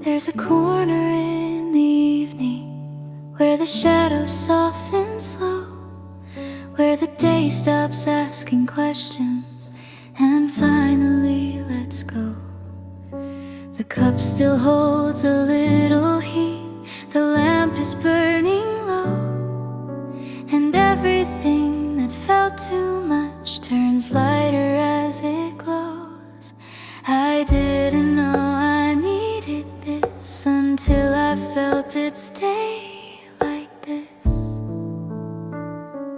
There's a corner in the evening where the shadows soften slow, where the day stops asking questions and finally lets go. The cup still holds a little heat, the lamp is burning low, and everything that felt too much turns lighter as it glows. I didn't know I needed this until I felt it stay like this.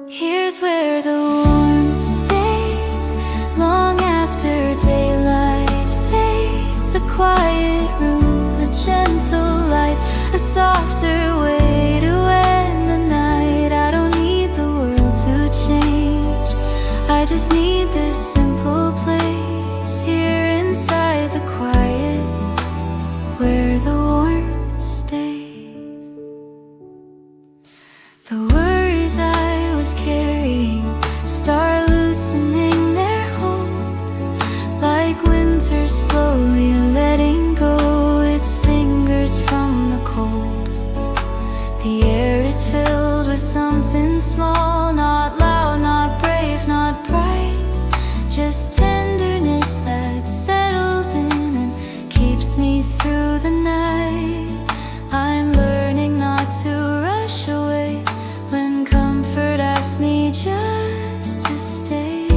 Here's where the warmth stays long after daylight fades. A quiet room, a gentle light, a softer way to end the night. I don't need the world to change, I just need this simple place here inside the quiet, where the warmth stays. The worries I was carrying start loosening their hold, like winter slowly letting go its fingers from the cold. The air is filled with something small, not loud, not brave, not bright, just tenderness that settles in and keeps me through the night. I'm learning not to rush away when comfort asks me just to stay.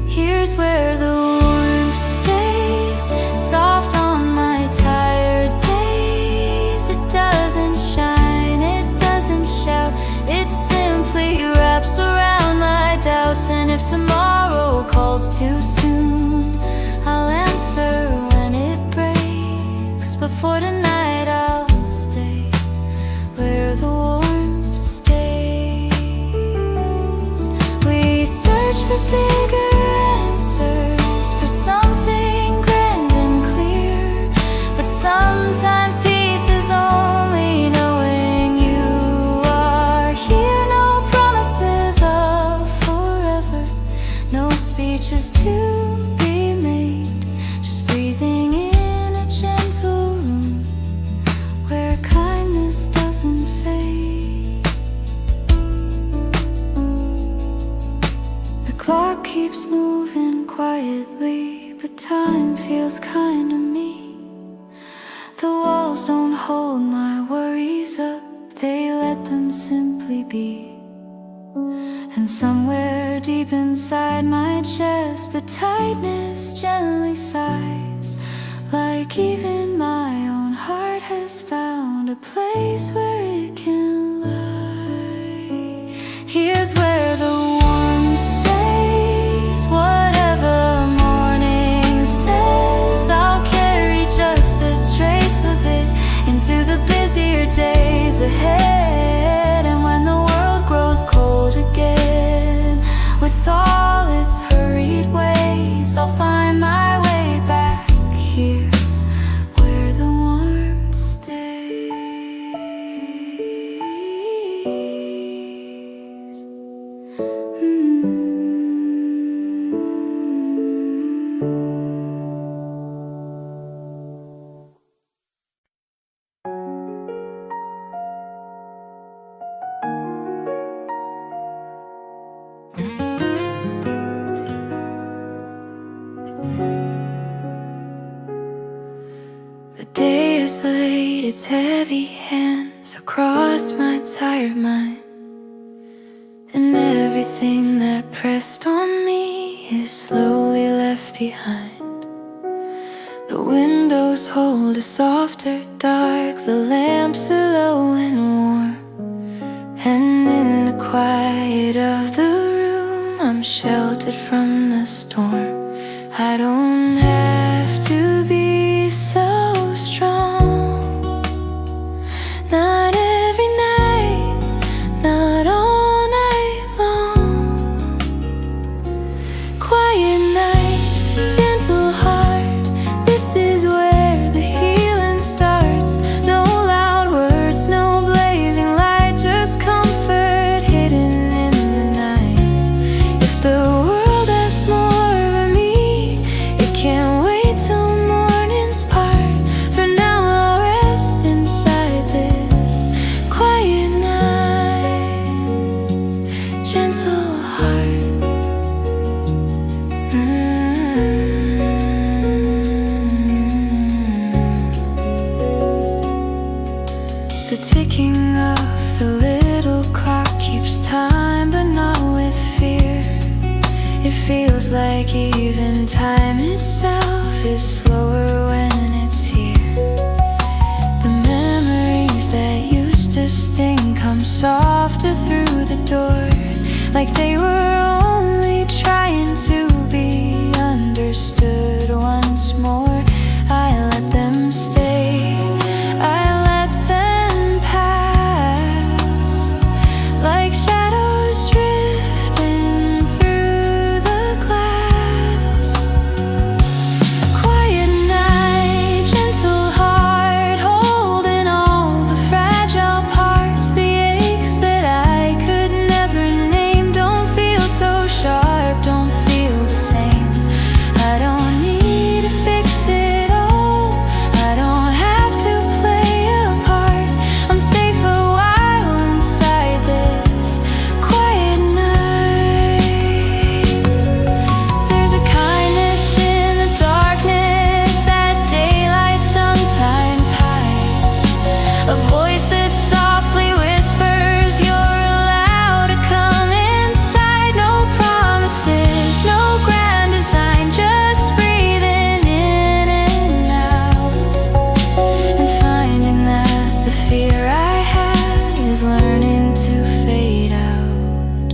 Here's where the warmth stays, soft on my tired days. It doesn't shine, it doesn't shout, it simply wraps around my doubts. And if tomorrow calls too soon, I'll answer when it breaks. But for tonight I'll stay where the warmth stays. We search for bigger answers, for something grand and clear, but sometimes peace is only knowing you are here. No promises of forever, no speeches to be made, just breathing in a gentle room where kindness doesn't fade. The clock keeps moving quietly, but time feels kind to me. The walls don't hold my worries up, they let them simply be. And somewhere deep inside my chest, the tightness gently sighs, like even my own heart has found a place where it can lie. Here's where the warmth stays, whatever morning says. I'll carry just a trace of it into the busier days ahead. And when the world grows cold again, with all its hurried ways, I'll find my way back here, where the warmth stays. its heavy hands across my tired mind, and everything that pressed on me is slowly left behind. The windows hold a softer dark, the lamps are low and warm, and in the quiet of the room I'm sheltered from the storm. I don't have to be so strong, not every night, not all night long. Quiet night, gentle heart, this is where the healing starts. No loud words, no blazing light, just comfort hidden in the night. If the world asks more of me, it can't wait till morning's part. For now I'll rest inside this quiet night, gentle heart. The ticking of the little clock keeps time, but not with fear. It feels like even time itself is slower when it's here. The memories that used to sting come softer through the door, like they were only trying to be understood once more. I let them stay, I let them pass, like shadows drifting through the glass. Quiet night, gentle heart, holding all the fragile parts. The aches that I could never name don't feel so sharp, don't feel the same. I don't need to fix it all, I don't have to play a part. I'm safe a while inside this quiet night. There's a kindness in the darkness that daylight sometimes hides, a voice that softly whispers you're allowed to come inside. No promises, no grand design, just breathing in and out, and finding that the fear I had is learning to fade out.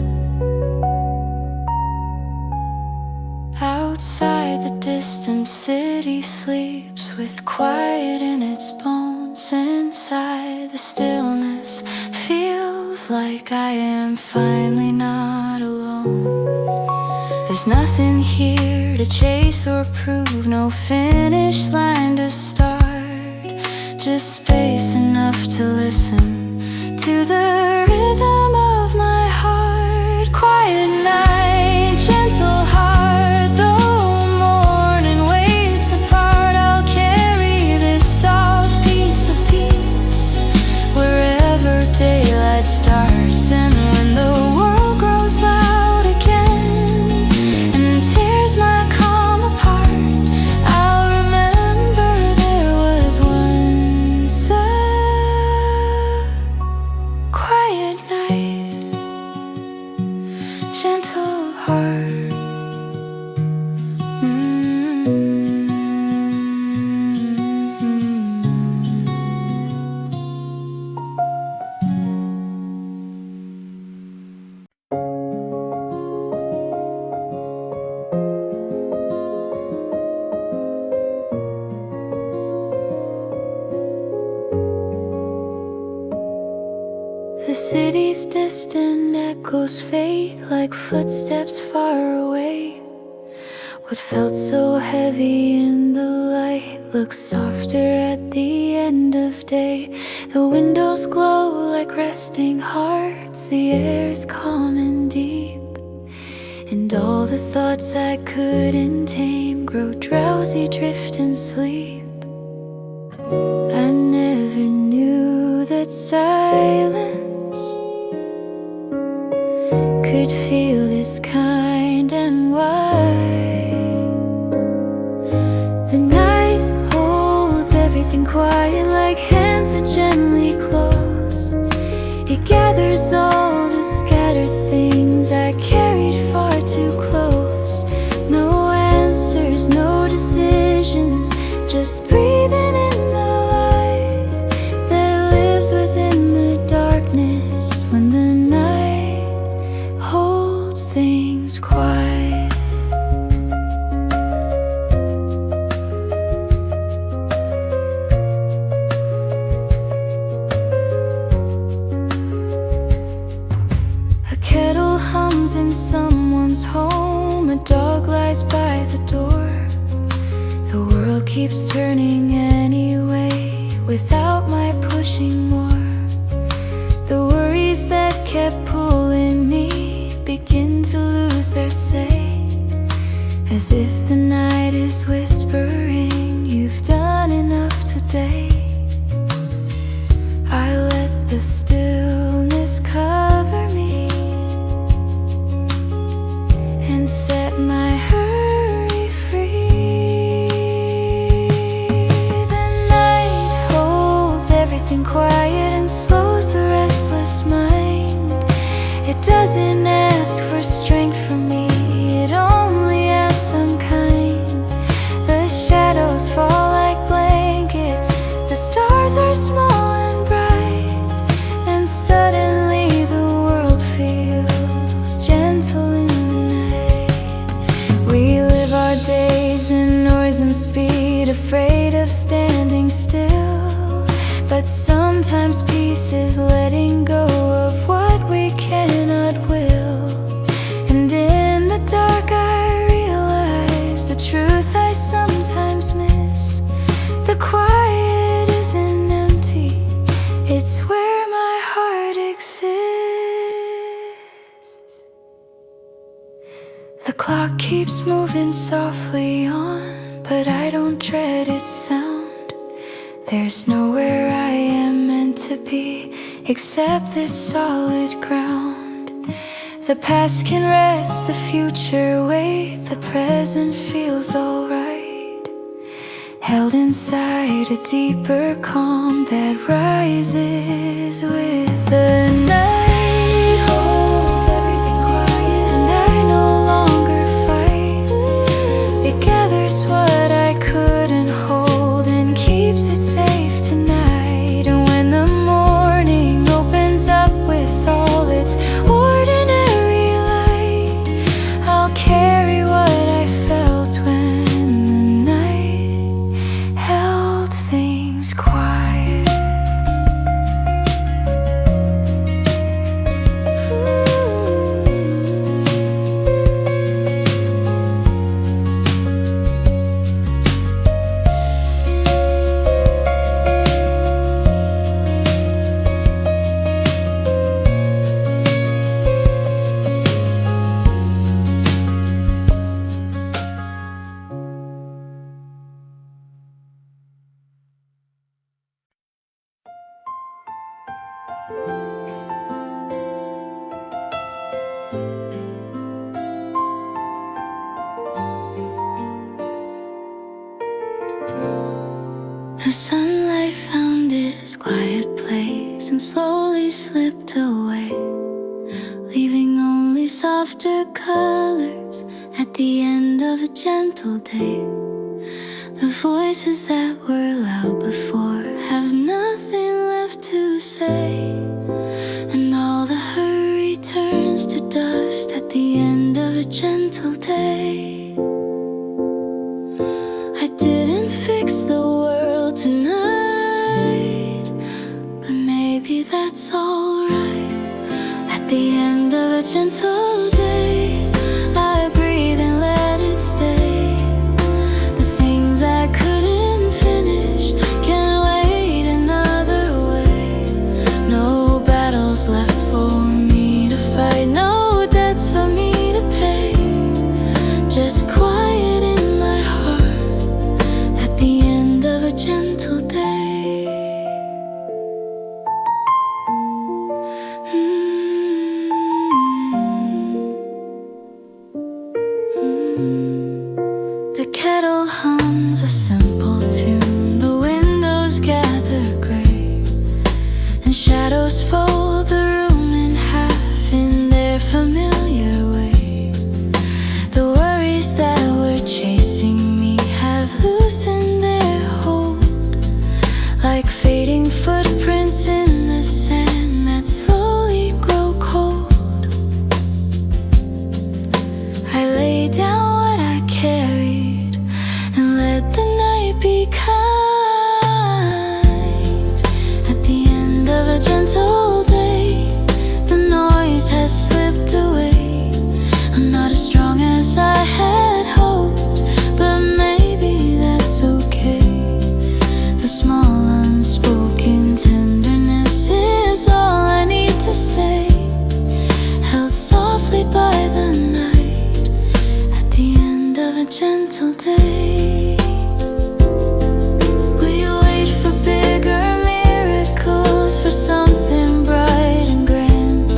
Outside, the distant city sleeps with quiet in its bones. Inside, the stillness feels like I am finally not alone. There's nothing here to chase or prove, no finish line to start, just space enough to listen to the rhythm of my heart. Quiet night, gentle heart, though morning waits apart, I'll carry this soft piece of peace wherever daylight starts. And when the world grows loud again and tears might come apart, I'll remember there was once a quiet night, gentle heart. The city's distant echoes fade like footsteps far away. What felt so heavy in the light looks softer at the end of day. The windows glow like resting hearts, the air's calm and deep, and all the thoughts I couldn't tame grow drowsy, drift and sleep. I never knew that silence could feel this kind and wide. The night holds everything quiet like hands it gently close. It gathers all the scattered things I carried far too close. No answers, no decisions, just breathing in the light that lives within the darkness when the night holds things quiet. A kettle hums in someone's home, a dog lies by the door. The world keeps turning anyway, without my pushing more. The worries that kept pulling me begin to lose their say, as if the night is whispering, you've done enough today. I let the stillness cover me and set my hurry free. The night holds everything quiet and slows the restless mind. It doesn't ask for strength from me, it only asks some kind. The shadows fall like blankets, the stars are small and bright, and suddenly the world feels gentle in the night. We live our days in noise and speed, afraid of standing still. But sometimes peace is letting go of what we cannot will. And in the dark I realize the truth I sometimes miss. The quiet isn't empty, it's where my heart exists. The clock keeps moving softly on, but I don't dread its sound. There's nowhere I am meant to be except this solid ground. The past can rest, the future wait, the present feels alright, held inside a deeper calm that rises with the night. Holds everything quiet and I no longer fight. It gathers what I couldn't hold and keeps it safe tonight. And when the morning opens up with all its ordinary light, I'll carry what I felt when the night held things quiet. The sunlight found its quiet place and slowly slipped away, leaving only softer colors at the end of a gentle day. The voices that were loud before have nothing left to say, and all the hurry turns to dust at the end of a gentle day. I didn't fix the world tonight, but maybe that's alright. At the end of a gentle day, I breathe and let it stay. The things I couldn't finish can wait another way. No battles left for me to fight, no debts for me to pay. Just quiet in my heart at the end of a gentle day. The kettle hums a simple tune, the windows gather gray. gentle day. The noise has slipped away. I'm not as strong as I had hoped, but maybe that's okay. The small unspoken tenderness is all I need to stay, held softly by the night at the end of a gentle day. We wait for bigger miracles, for something bright and grand,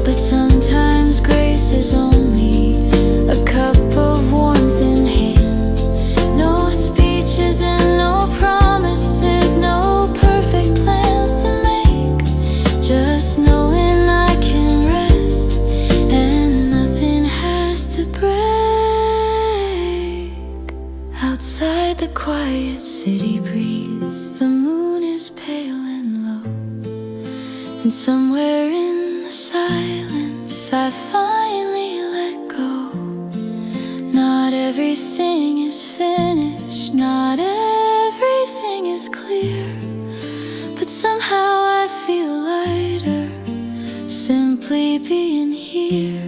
but sometimes grace is only a cup of warmth in hand. No speeches and no promises, no perfect plans to make, just knowing I can rest and nothing has to break. Outside the quiet city breeze, the moon is pale and low, and somewhere in the silence I finally let go. Not everything is finished, not everything is clear, but somehow I feel lighter, simply being here.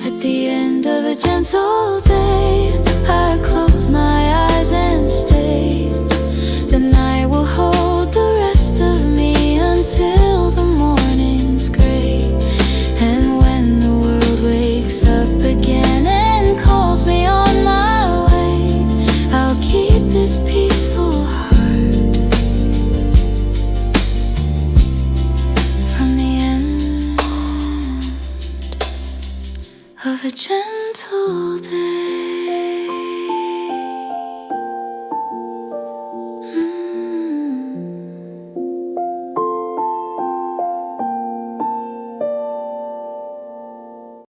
At the end of a gentle day, I close